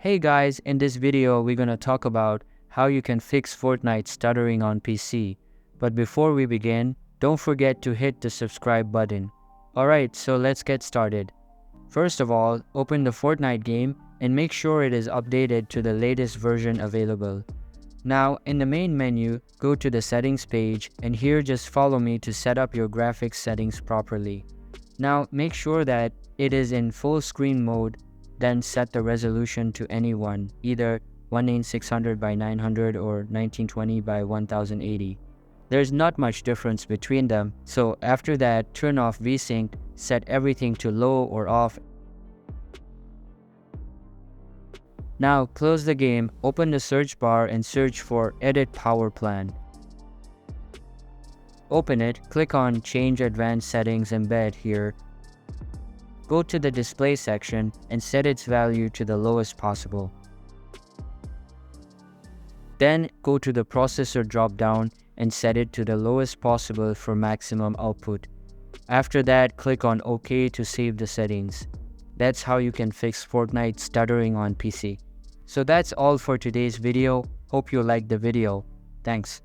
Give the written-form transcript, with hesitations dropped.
Hey guys, in this video we're gonna talk about how you can fix Fortnite stuttering on PC. But before we begin, don't forget to hit the subscribe button. Alright, so let's get started. First of all, open the Fortnite game and make sure it is updated to the latest version available. Now, in the main menu, go to the settings page and here just follow me to set up your graphics settings properly. Now, make sure that it is in full screen mode. Then set the resolution to any one, either 18600 by 900 or 1920 by 1080. There's not much difference between them, so after that, turn off VSync, set everything to low or off. Now close the game, open the search bar and search for Edit Power Plan. Open it, click on Change Advanced Settings Embed here. Go to the display section and set its value to the lowest possible. Then go to the processor drop-down and set it to the lowest possible for maximum output. After that, click on OK to save the settings. That's how you can fix Fortnite stuttering on PC. So that's all for today's video. Hope you liked the video. Thanks.